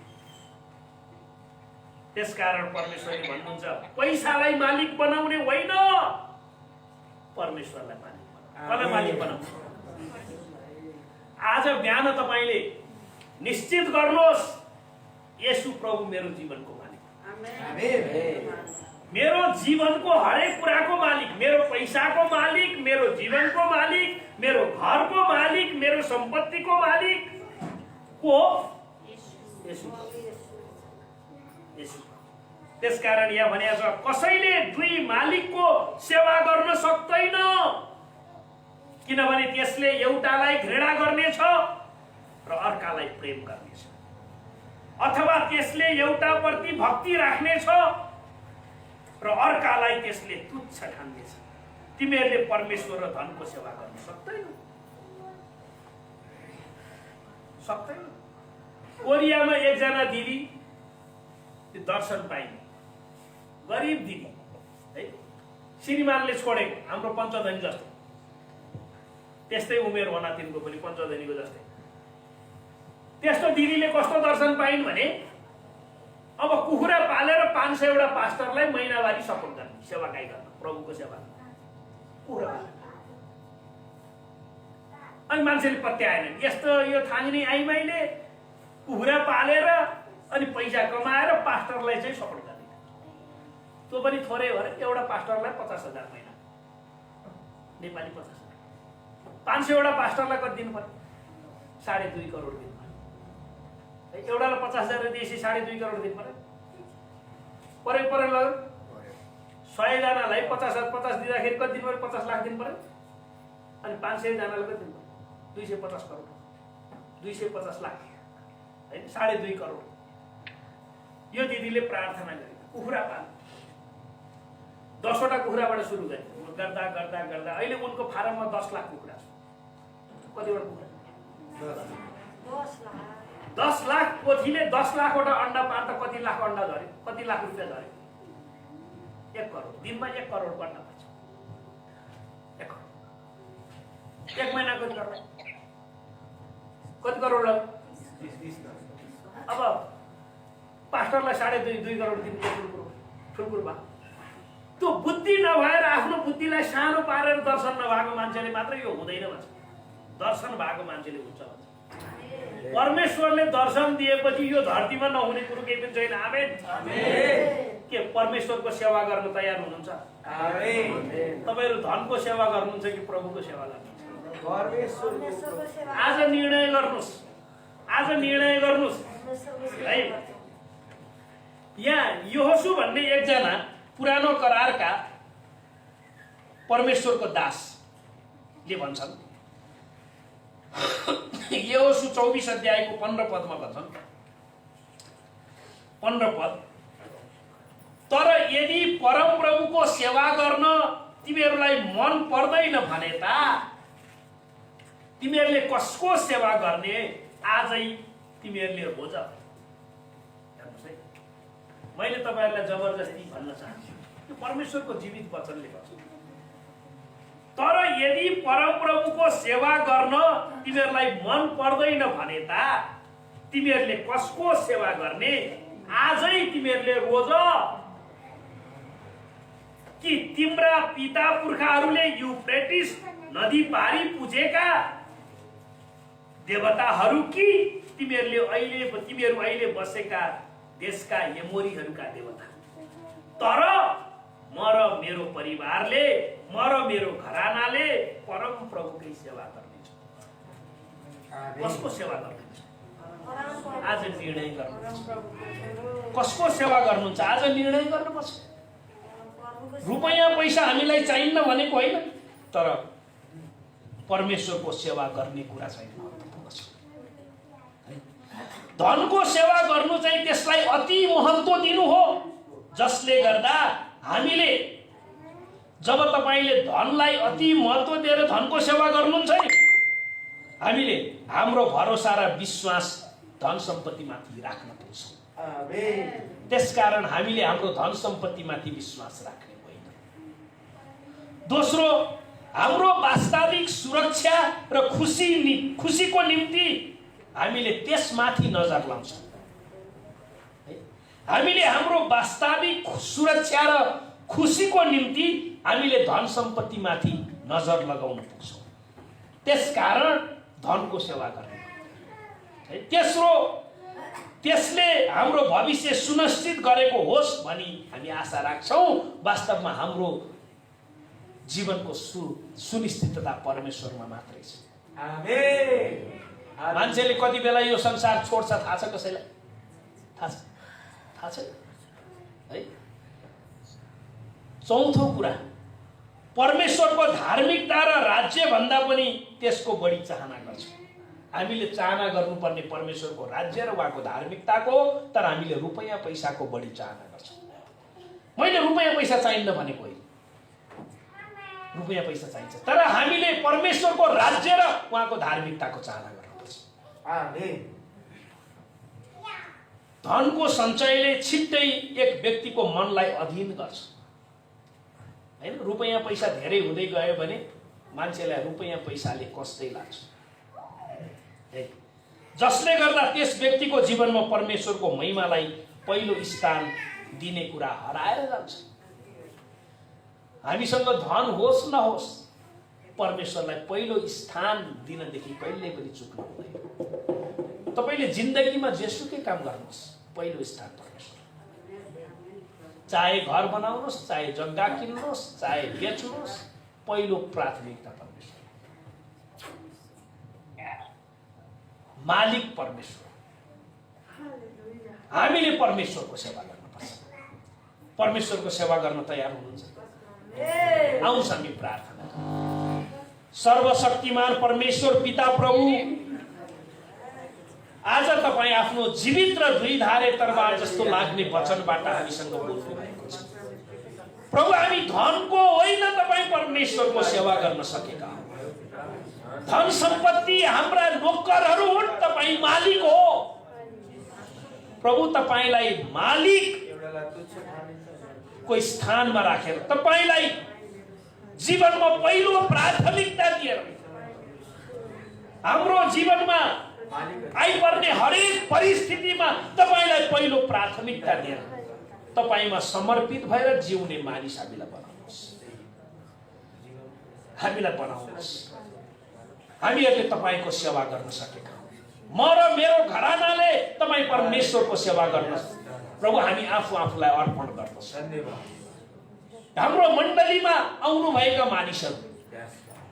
त्यसकारण परमेश्वरले भन्नुहुन्छ पैसालाई मालिक बनाउने होइन, परमेश्वरलाई मालिक बनाऊ। कसलाई मालिक बनाऊ? आज बिहान तपाईले निश्चित गर्नुहोस्, येशू प्रभु मेरो जीवनको मालिक। आमेन। मेरो जीवनको हरेक कुराको मालिक, मेरो पैसाको मालिक, मेरो जीवनको मालिक, मेरो घरको मालिक, मेरो सम्पत्तिको मालिक को? येशू। त्यसकारण यहाँ भनेको छ कसैले दुई मालिकको सेवा गर्न सक्दैन, किनभने त्यसले एउटालाई घृणा गर्नेछ र अर्कालाई प्रेम गर्नेछ, अथवा त्यसले एउटाप्रति भक्ति राख्नेछ र अर्कालाई त्यसले तुच्छ ठान्नेछ। तिमीहरूले परमेश्वर र धनको सेवा गर्न सक्दैन। कोरियामा एकजना दिदी दर्शन पाइन्, गरिब दिदी है, श्रीमानले छोडेको, हाम्रो पञ्चधनी जस्तो, त्यस्तै उमेर होला तिनको पनि पञ्चधनीको जस्तै। त्यस्तो दिदीले कस्तो दर्शन पाइन् भने अब कुखुरा पालेर 500 वटा पास्टरलाई महिनावारी सपोर्ट गर्ने, सेवाकाई गर्न, प्रभुको सेवा। कुखुरा अनि मान्छेले पत्याएन, यस्तो यो थाङ्ने आइमाईले कुखुरा पालेर अनि पैसा कमाएर पास्टरलाई चाहिँ सपोर्ट गर्ने। त्यो पनि थोरै भएर एउटा पास्टरलाई 50,000 महिना, नेपाली 50,000। 500 वटा पास्टरलाई कति दिनु पर्यो? 2.5 करोड दिनु पर्यो। एउटालाई 50,000 दिएपछि 2.5 करोड दिनु पर्यो। परेन लग्यो। 100 जनालाई 50 दिँदाखेरि कति दिनु पर्यो? 50 लाख दिनु पर्यो। अनि 500 जनालाई कति दिनु पर्यो? 250 करोड, 250 लाख हैन, 2.5 करोड। यो दिदीले प्रार्थना गरे, कुखुरा पाल, 10 वटा कुखुराबाट सुरु गरे, गर्दा गर्दा गर्दा अहिले उनको फारममा 10 लाख कुखुरा छ। कतिवटा कुखुरा? 10 लाख। पोथीले 10 लाखवटा अन्डा पार्दा कति लाख अन्डा झऱ्यो? कति लाख रुपियाँ झऱ्यो? 1 करोड। दिनमा 1 करोड अन्डा पार्छ। 1 करोड। 1 महिना कति करोड? कति करोड लाग्यो? अब पास्टरलाई 2.5 करोड दिनु ठुल्कुरो भयो। त्यो बुद्धि नभएर आफ्नो बुद्धिलाई सानो पारेर दर्शन नभएको मान्छेले मात्र यो हुँदैन भन्छ, दर्शन भएको मान्छेले हुन्छ भन्छ। परमेश्वरले दर्शन दिएपछि यो धरतीमा नहुने कुरो केही पनि छैन। आमेन। के परमेश्वरको सेवा गर्न तयार हुनुहुन्छ? तपाईहरु धनको सेवा गर्नुहुन्छ कि प्रभुको सेवा गर्नुहुन्छ? आज निर्णय गर्नुस्, आज निर्णय गर्नुस् है। यहाँ यहोशू भन्ने एकजना पुरानो करारका परमेश्वरको दासले भन्छन्, यहोशू 24 अध्यायको 15 पदमा भन्छन्, 15 पद, तर यदि परमप्रभुको सेवा गर्न तिमीहरूलाई मन पर्दैन भने त तिमीहरूले कसको सेवा गर्ने? आजै तिमीहरूले रोज। मैले तपाईहरुलाई जबरजस्ती भन्न चाहन्छु, यो परमेश्वरको जीवित वचनले भन्छ, तर यदि परमप्रभुको सेवा गर्न तिमीहरूलाई मन पर्दैन भने त तिमीहरूले कसको सेवा गर्ने? आजै तिमीहरूले रोज। कि तिम्रा पिता पुर्खाहरूले युफ्रेटिस नदी पारी पुजेका देवताहरू कि तिमीहरू अहिले बसेका देशका एमोरीहरूका देवता? तर म र मेरो परिवारले, म र मेरो घरानाले परम प्रभुकै सेवा गर्नेछौँ। कसको सेवा गर्नुहुन्छ? आज निर्णय गर्नुहुन्छ। कसको सेवा गर्नुहुन्छ? आज निर्णय गर्नुपर्छ। रुपैयाँ पैसा हामीलाई चाहिन्न भनेको होइन, तर परमेश्वरको सेवा गर्ने कुरा चाहिँ महत्त्वपूर्ण छ। धनको सेवा गर्नु चाहिँ त्यसलाई अति महत्त्व दिनु हो, जसले गर्दा हामीले, जब तपाईले धनलाई अति महत्त्व दिएर धनको सेवा गर्नुहुन्छ नि, हामीले हाम्रो भरोसा र विश्वास धन सम्पत्तिमाथि राख्न पर्छ। त्यसकारण हामीले हाम्रो धन सम्पत्तिमाथि विश्वास राख्ने होइन। दोस्रो, हाम्रो वास्तविक सुरक्षा र खुसीको निम्ति हामीले त्यसमाथि नजर लाउँछौँ। हामीले हाम्रो वास्तविक सुरक्षा र खुसीको निम्ति हामीले धन सम्पत्तिमाथि नजर लगाउन पर्छौँ। त्यसकारण धनको सेवा गर्ने। तेस्रो, त्यसले हाम्रो भविष्य सुनिश्चित गरेको होस् भनी हामी आशा राख्छौँ। वास्तवमा हाम्रो जीवनको सुनिश्चितता परमेश्वरमा मात्रै छ। आमेन। मान्छेले कति बेला यो संसार छोड्छ थाहा छ कसैलाई? थाहा छ है। चौथो कुरा, परमेश्वरको धार्मिकता र राज्य भन्दा पनि त्यसको बढी चाहना गर्छ। हामीले चाहना गर्नुपर्ने परमेश्वरको राज्य र उहाँको धार्मिकताको, तर हामीले रुपैयाँ पैसाको बढी चाहना गर्छौँ। मैले रुपैयाँ पैसा चाहिन्न भनेको होइन, रुपैयाँ पैसा चाहिन्छ, तर हामीले परमेश्वरको राज्य र उहाँको धार्मिकताको चाहना गर्नुपर्छ। धनको सञ्चयले छिट्टै एक व्यक्तिको मनलाई अधीन गर्छ हैन। रुपैयाँ पैसा धेरै हुँदै गयो भने मान्छेलाई रुपैयाँ पैसाले कष्टै लाग्छ, जसले गर्दा त्यस व्यक्तिको जीवनमा परमेश्वरको महिमालाई पहिलो स्थान दिने कुरा हराएर जान्छ। हामीसँग धन होस् नहोस्, परमेश्वरलाई पहिलो स्थान दिनदेखि कहिल्यै पनि चुक्नु हुँदैन। तपाईले जिन्दगीमा जेसुकै काम गर्नुहोस्, पहिलो स्थान परमेश्वर। चाहे घर बनाउनुहोस्, चाहे जग्गा किन्नुहोस्, चाहे बेच्नुहोस्, पहिलो प्राथमिकता परमेश्वर। मालिक परमेश्वर। हामीले परमेश्वरको सेवा गर्नुपर्छ। परमेश्वरको सेवा गर्न तयार हुनुहुन्छ? आउनुहोस् हामी प्रार्थना। सर्वशक्तिमान परमेश्वर पिता प्रभु, आज तपाईँ आफ्नो जीवित र दुईधारे तरबार जस्तो लाग्ने वचनबाट हामीसँग बोल्नु भएको छ प्रभु। हामी धनको होइन, तपाईँ परमेश्वरको सेवा गर्न सकेका। धन सम्पत्ति हाम्रा नोकरहरू हुन्, तपाईँ मालिक हो प्रभु। तपाईलाई मालिक को स्थानमा राखेर, तपाईलाई जीवनमा पहिलो प्राथमिकता दिएर, हाम्रो जीवनमा आइपर्ने हरेक परिस्थितिमा तपाईलाई पहिलो प्राथमिकता दिएर तपाईमा समर्पित भएर जिउने मानिस हामीलाई बनाउनुहोस्। हामीलाई बनाउनुहोस्। हामीहरूले तपाईको सेवा गर्न सकेका म र मेरो घरानाले तपाई परमेश्वरको सेवा गर्न प्रभु हामी आफूलाई अर्पण गर्दछौँ। हाम्रो मण्डलीमा आउनु भएका मानिसहरू,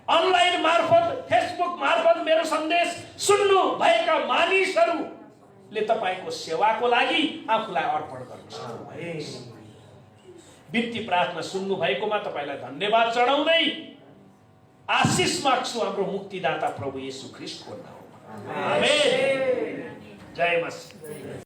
अनलाइन मार्फत फेसबुक मार्फत मेरो सन्देश सुन्नु भएका मानिसहरूले तपाईको सेवाको लागि आफूलाई अर्पण गर्नुहोस्। बिन्ती प्रार्थना सुन्नु भएकोमा तपाईलाई धन्यवाद चढाउँदै आशिष माग्छु हाम्रो मुक्तिदाता प्रभु येशू ख्रीष्टको नाममा। आमेन। जय मसीह।